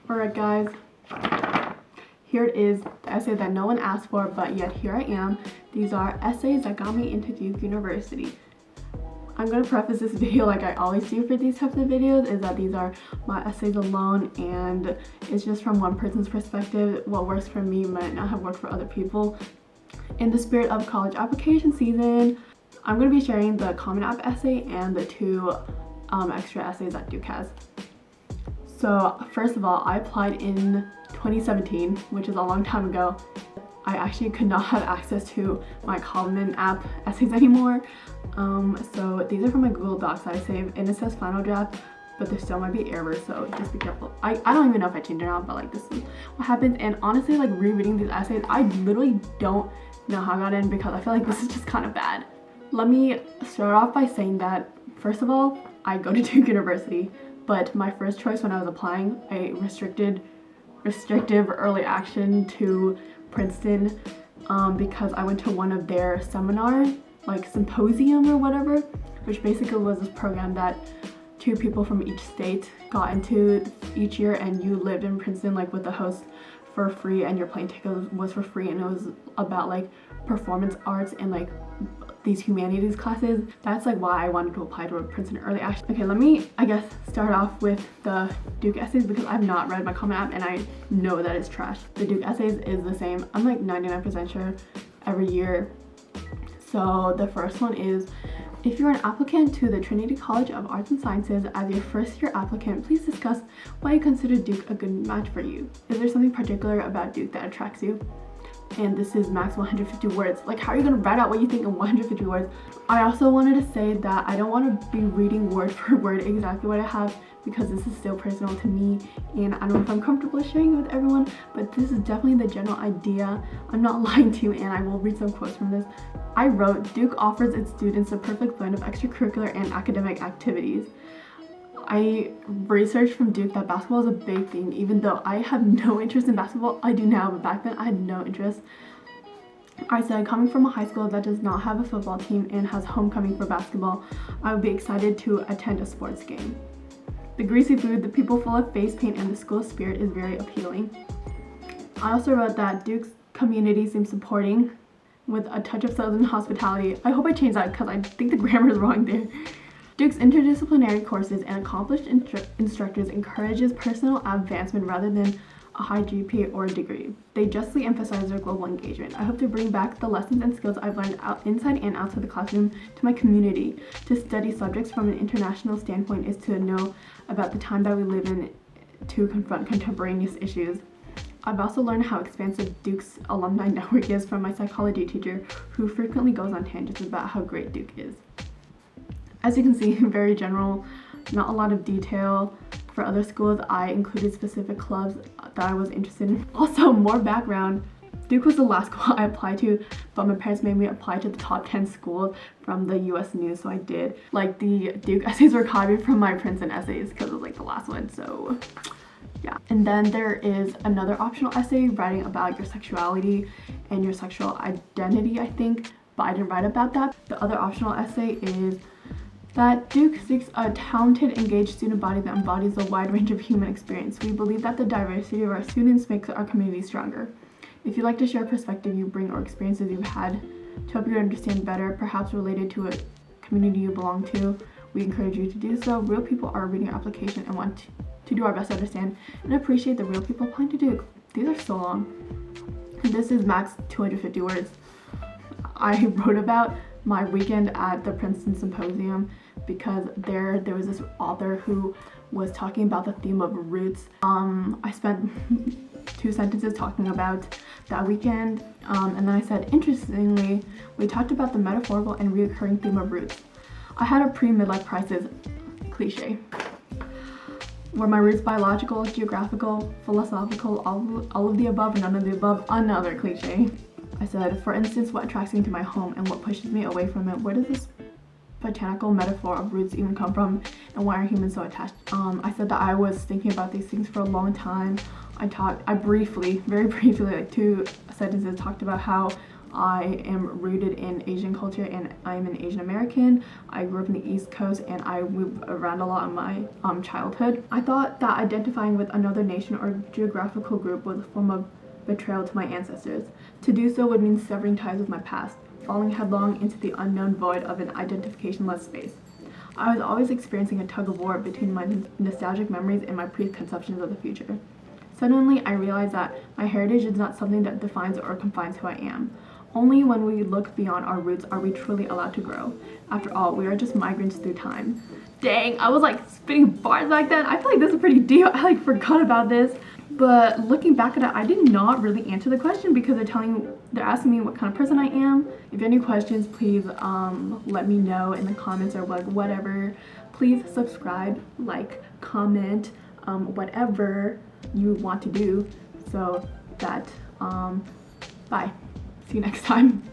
Alright guys, here it is, the essay that no one asked for, but yet here I am. These are essays that got me into Duke University. I'm going to preface this video like I always do for these types of videos, is that these are my essays alone and it's just from one person's perspective. What works for me might not have worked for other people. In the spirit of college application season, I'm going to be sharing the Common App essay and the two extra essays that Duke has. So first of all, I applied in 2017, which is a long time ago. I actually could not have access to my Common App essays anymore. So these are from my Google Docs I saved, and it says final draft, but there still might be errors, so just be careful. I don't even know if I changed it or not, but like this is what happens. And honestly, like rereading these essays, I literally don't know how I got in because I feel like this is just kind of bad. Let me start off by saying that, first of all, I go to Duke University. But my first choice when I was applying, I restrictive early action to Princeton because I went to one of their seminars, like symposium or whatever, which basically was this program that 2 people from each state got into each year, and you lived in Princeton like with the host for free, and your plane ticket was for free, and it was about like performance arts and like these humanities classes. That's like why I wanted to apply to a Princeton early action. Okay, let me, I guess, start off with the Duke essays because I've not read my Common App and I know that it's trash. The Duke essays is the same. I'm like 99% sure every year. So the first one is, if you're an applicant to the Trinity College of Arts and Sciences as your first year applicant, please discuss why you consider Duke a good match for you. Is there something particular about Duke that attracts you? And this is max 150 words. Like, how are you gonna write out what you think in 150 words? I also wanted to say that I don't want to be reading word for word exactly what I have because this is still personal to me and I don't know if I'm comfortable sharing it with everyone, but this is definitely the general idea. I'm not lying to you, and I will read some quotes from this. I wrote, Duke offers its students a perfect blend of extracurricular and academic activities. I researched from Duke that basketball is a big thing. Even though I have no interest in basketball, I do now, but back then I had no interest. I said, coming from a high school that does not have a football team and has homecoming for basketball, I would be excited to attend a sports game. The greasy food, the people full of face paint, and the school spirit is very appealing. I also wrote that Duke's community seems supporting with a touch of southern hospitality. I hope I changed that because I think the grammar is wrong there. Duke's interdisciplinary courses and accomplished instructors encourages personal advancement rather than a high GPA or a degree. They justly emphasize their global engagement. I hope to bring back the lessons and skills I've learned inside and outside the classroom to my community. To study subjects from an international standpoint is to know about the time that we live in, to confront contemporaneous issues. I've also learned how expansive Duke's alumni network is from my psychology teacher, who frequently goes on tangents about how great Duke is. As you can see, very general, not a lot of detail. For other schools, I included specific clubs that I was interested in. Also, more background. Duke was the last school I applied to, but my parents made me apply to the top 10 schools from the US News, so I did. Like, the Duke essays were copied from my Princeton essays because it was like the last one, so yeah. And then there is another optional essay writing about your sexuality and your sexual identity, I think, but I didn't write about that. The other optional essay is that Duke seeks a talented, engaged student body that embodies a wide range of human experience. We believe that the diversity of our students makes our community stronger. If you'd like to share a perspective you bring or experiences you've had to help you understand better, perhaps related to a community you belong to, we encourage you to do so. Real people are reading your application and want to do our best to understand and appreciate the real people applying to Duke. These are so long. And this is max 250 words. I wrote about my weekend at the Princeton Symposium because there was this author who was talking about the theme of roots. I spent 2 sentences talking about that weekend, and then I said, interestingly, we talked about the metaphorical and reoccurring theme of roots. I had a pre-midlife crisis, cliche. Were my roots biological, geographical, philosophical, all of the above, none of the above, another cliche. I said, for instance, what attracts me to my home and what pushes me away from it? Where does this botanical metaphor of roots even come from, and why are humans so attached? I said that I was thinking about these things for a long time. I briefly, very briefly, like 2 sentences, talked about how I am rooted in Asian culture and I'm an Asian American. I grew up in the East Coast and I moved around a lot in my childhood. I thought that identifying with another nation or geographical group was a form of betrayal to my ancestors. To do so would mean severing ties with my past, falling headlong into the unknown void of an identification-less space. I was always experiencing a tug-of-war between my nostalgic memories and my preconceptions of the future. Suddenly, I realized that my heritage is not something that defines or confines who I am. Only when we look beyond our roots are we truly allowed to grow. After all, we are just migrants through time. Dang, I was like spitting bars back then. I feel like this is pretty deep. I like forgot about this. But looking back at it, I did not really answer the question because they're asking me what kind of person I am. If you have any questions, please let me know in the comments or like whatever. Please subscribe, like, comment, whatever you want to do. So that bye. See you next time.